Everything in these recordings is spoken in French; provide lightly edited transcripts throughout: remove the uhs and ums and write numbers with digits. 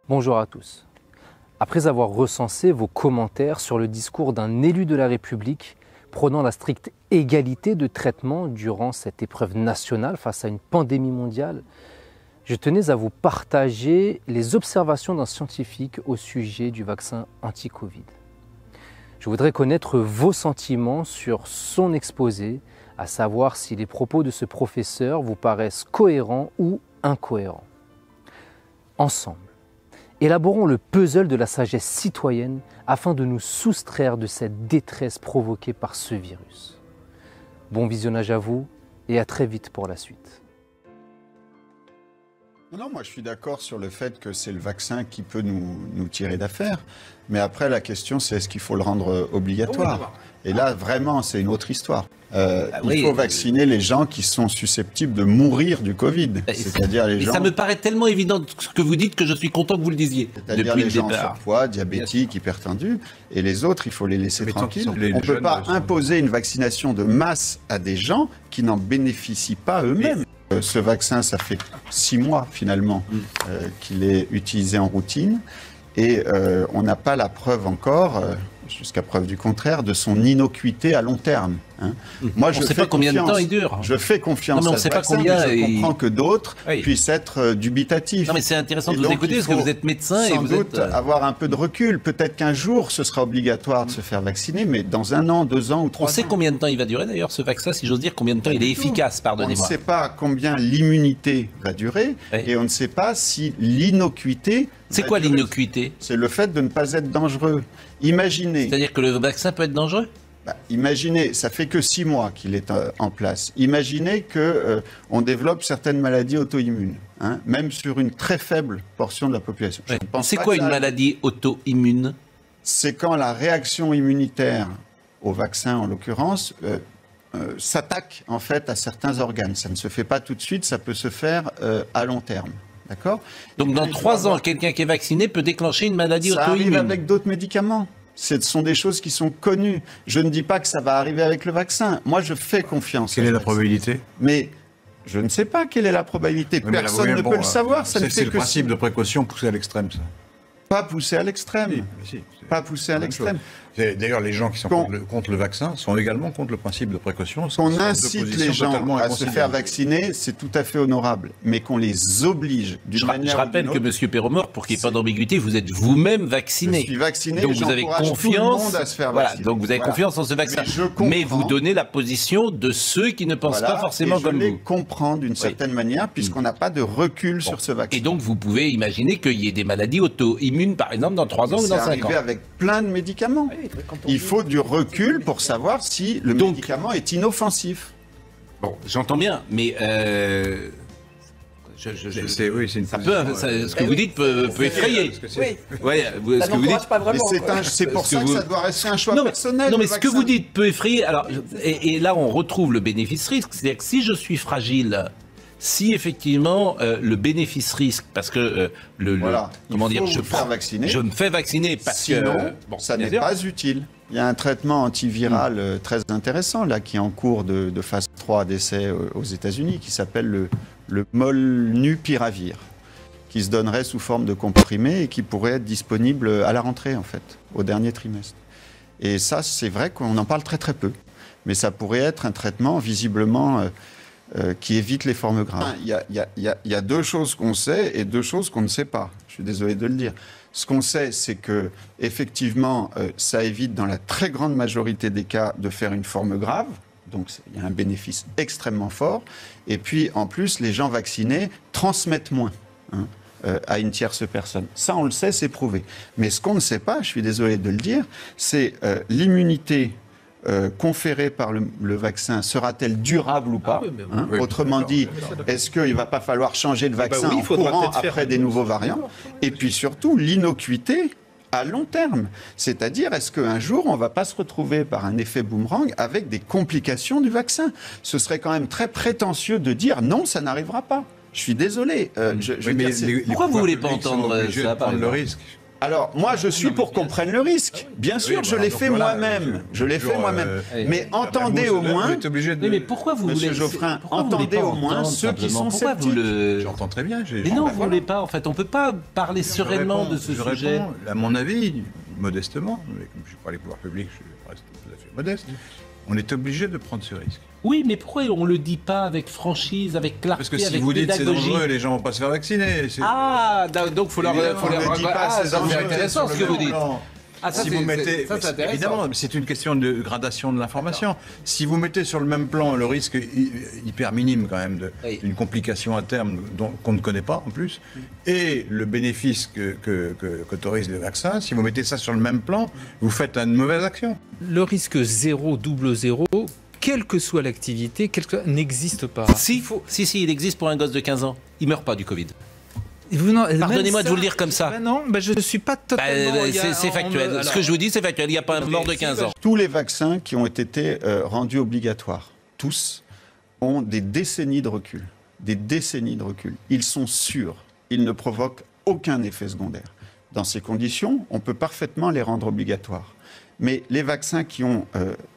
Bonjour à tous. Après avoir recensé vos commentaires sur le discours d'un élu de la République prônant la stricte égalité de traitement durant cette épreuve nationale face à une pandémie mondiale, je tenais à vous partager les observations d'un scientifique au sujet du vaccin anti-Covid. Je voudrais connaître vos sentiments sur son exposé, à savoir si les propos de ce professeur vous paraissent cohérents ou incohérents. Ensemble, élaborons le puzzle de la sagesse citoyenne afin de nous soustraire de cette détresse provoquée par ce virus. Bon visionnage à vous et à très vite pour la suite. Non, moi je suis d'accord sur le fait que c'est le vaccin qui peut nous tirer d'affaire. Mais après, la question, c'est est-ce qu'il faut le rendre obligatoire ? Et là, vraiment, c'est une autre histoire. Il faut vacciner les gens qui sont susceptibles de mourir du Covid. C'est-à-dire les gens... Ça me paraît tellement évident ce que vous dites que je suis content que vous le disiez. C'est-à-dire les gens en surpoids, diabétiques, hypertendus. Et les autres, il faut les laisser tranquilles. On ne peut pas imposer une vaccination de masse à des gens qui n'en bénéficient pas eux-mêmes. Ce vaccin, ça fait 6 mois finalement qu'il est utilisé en routine. Et on n'a pas la preuve encore, jusqu'à preuve du contraire, de son innocuité à long terme. Moi, on ne sait pas combien de temps il dure. Je fais confiance à ce vaccin, mais je comprends que d'autres puissent être dubitatifs. Non, mais c'est intéressant de vous écouter parce que vous êtes médecin et vous êtes... avoir un peu de recul. Peut-être qu'un jour, ce sera obligatoire de se faire vacciner, mais dans 1 an, 2 ans ou 3 ans... On sait combien de temps il va durer d'ailleurs ce vaccin, si j'ose dire, combien de temps il est efficace, pardonnez-moi. On ne sait pas combien l'immunité va durer et on ne sait pas si l'innocuité... C'est quoi l'innocuité ? C'est le fait de ne pas être dangereux. Imaginez... C'est-à-dire que le vaccin peut être dangereux ? Imaginez, ça fait que 6 mois qu'il est en place. Imaginez qu'on développe certaines maladies auto-immunes, même sur une très faible portion de la population. C'est quoi une maladie auto-immune ? C'est quand la réaction immunitaire au vaccin, en l'occurrence, s'attaque en fait à certains organes. Ça ne se fait pas tout de suite, ça peut se faire à long terme. D'accord ? Donc dans 3 ans, quelqu'un qui est vacciné peut déclencher une maladie auto-immune. Ça arrive avec d'autres médicaments. Ce sont des choses qui sont connues. Je ne dis pas que ça va arriver avec le vaccin. Moi, je fais confiance. Quelle est la probabilité ? Mais je ne sais pas quelle est la probabilité. Personne ne peut le savoir. C'est le principe de précaution poussé à l'extrême, ça. Pas poussé à l'extrême. Pas poussé à l'extrême. D'ailleurs, les gens qui sont contre le vaccin sont également contre le principe de précaution. Qu'on incite les gens à se faire vacciner, c'est tout à fait honorable. Mais qu'on les oblige d'une manière. Je rappelle que M. Perromort, pour qu'il n'y ait pas d'ambiguïté, vous êtes vous-même vacciné. Je suis vacciné. Donc vous avez confiance. À se faire voilà. Donc vous avez confiance en ce vaccin. Mais vous donnez la position de ceux qui ne pensent pas forcément comme vous. Je les comprends d'une certaine manière, puisqu'on n'a pas de recul sur ce vaccin. Et donc vous pouvez imaginer qu'il y ait des maladies auto-immunes, par exemple, dans 3 ans ou dans 5 ans. C'est arrivé avec plein de médicaments. Il faut du recul pour savoir si le médicament est inoffensif. Bon, j'entends bien, mais ce que vous dites peut effrayer. C'est pour ça que ça doit rester un choix personnel. Non, mais ce que vous dites peut effrayer. Alors, et là, on retrouve le bénéfice-risque. C'est-à-dire que si je suis fragile, si effectivement le bénéfice-risque, parce que je me fais vacciner parce que ça n'est pas utile. Il y a un traitement antiviral très intéressant là qui est en cours de phase 3 d'essai aux États-Unis qui s'appelle le molnupiravir, qui se donnerait sous forme de comprimé et qui pourrait être disponible à la rentrée en fait, au dernier trimestre. Et ça, c'est vrai qu'on en parle très très peu, mais ça pourrait être un traitement visiblement qui évite les formes graves. Il y a 2 choses qu'on sait et 2 choses qu'on ne sait pas. Je suis désolé de le dire. Ce qu'on sait, c'est que effectivement, ça évite dans la très grande majorité des cas de faire une forme grave. Donc il y a un bénéfice extrêmement fort. Et puis en plus, les gens vaccinés transmettent moins à une tierce personne. Ça, on le sait, c'est prouvé. Mais ce qu'on ne sait pas, je suis désolé de le dire, c'est l'immunité conférée par le vaccin sera-t-elle durable ou pas ? Autrement dit, est-ce qu'il ne va pas falloir changer de vaccin en courant après des nouveaux variants ? Et puis surtout, l'innocuité à long terme. C'est-à-dire, est-ce qu'un jour, on ne va pas se retrouver par un effet boomerang avec des complications du vaccin ? Ce serait quand même très prétentieux de dire non, ça n'arrivera pas. Je suis désolé. Pourquoi vous ne voulez pas entendre ça, prendre le risque ? Alors, moi, je suis pour qu'on prenne le risque. Bien sûr, je l'ai fait moi-même. Je l'ai fait moi-même. Mais entendez au moins... Mais pourquoi vous voulez... Monsieur Geoffrin, entendez au moins ceux qui sont sceptiques. J'entends très bien. Mais non, vous ne voulez pas. En fait, on ne peut pas parler sereinement de ce sujet. À mon avis, modestement, mais comme je ne suis pas les pouvoirs publics, je reste tout à fait modeste, on est obligé de prendre ce risque. Oui, mais pourquoi on ne le dit pas avec franchise, avec clarté, parce que si avec vous dites pédagogie. c'est dangereux, les gens ne vont pas se faire vacciner. Ah, donc il faut leur... c'est intéressant ce que vous dites. Ah, ça, si vous mettez, évidemment, c'est une question de gradation de l'information. Si vous mettez sur le même plan le risque hyper minime quand même d'une complication à terme qu'on ne connaît pas en plus, et le bénéfice qu'autorise le vaccin, si vous mettez ça sur le même plan, vous faites une mauvaise action. Le risque 0, double 0, quelle que soit l'activité, n'existe pas. Si, il existe pour un gosse de 15 ans. Il ne meurt pas du Covid. Pardonnez-moi de vous le dire comme ça. Non, je ne suis pas totalement... c'est factuel. Ce que je vous dis, c'est factuel. Il n'y a pas un mort de 15 ans. Tous les vaccins qui ont été rendus obligatoires, tous, ont des décennies de recul. Des décennies de recul. Ils sont sûrs. Ils ne provoquent aucun effet secondaire. Dans ces conditions, on peut parfaitement les rendre obligatoires. Mais les vaccins qui ont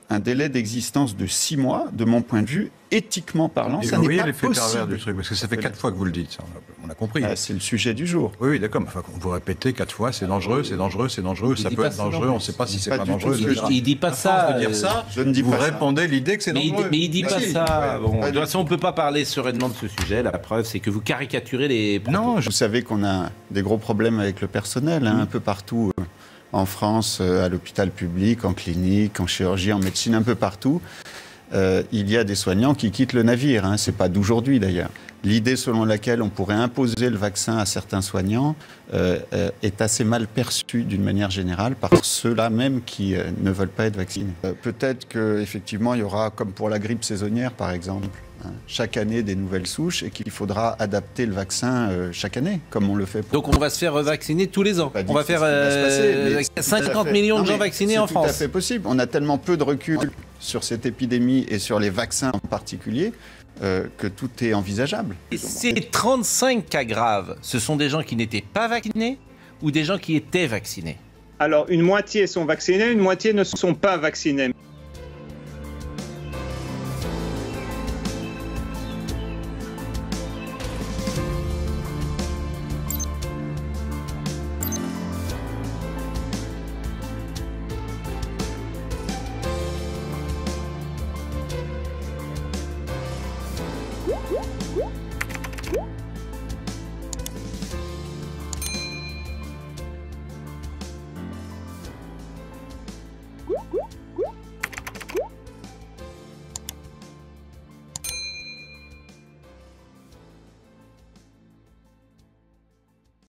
un délai d'existence de 6 mois, de mon point de vue, éthiquement parlant, ça n'est pas l'effet possible. Pervers du truc, parce que ça fait 4 fois que vous le dites, ça, on a compris. C'est le sujet du jour. Oui, d'accord, enfin, on peut répéter 4 fois, c'est dangereux, c'est dangereux, c'est dangereux, ça peut être dangereux, on ne sait pas si c'est pas dangereux. Il ne dit pas ça. De dire ça, je ne dis vous pas répondez l'idée que c'est dangereux. Mais il ne dit pas ça. Bon, de toute façon, on ne peut pas parler sereinement de ce sujet. La preuve, c'est que vous caricaturez les propos. Non, vous savez qu'on a des gros problèmes avec le personnel, un peu partout. En France, à l'hôpital public, en clinique, en chirurgie, en médecine, un peu partout, il y a des soignants qui quittent le navire. Ce n'est pas d'aujourd'hui d'ailleurs. L'idée selon laquelle on pourrait imposer le vaccin à certains soignants est assez mal perçue d'une manière générale par ceux-là même qui ne veulent pas être vaccinés. Peut-être qu'effectivement, il y aura, comme pour la grippe saisonnière par exemple, chaque année des nouvelles souches et qu'il faudra adapter le vaccin chaque année, comme on le fait. Donc on va se faire vacciner tous les ans. On va faire 50 millions de gens vaccinés en France. C'est tout à fait possible. On a tellement peu de recul sur cette épidémie et sur les vaccins en particulier que tout est envisageable. Et ces 35 cas graves, ce sont des gens qui n'étaient pas vaccinés ou des gens qui étaient vaccinés? Alors, une moitié sont vaccinés, une moitié ne sont pas vaccinés.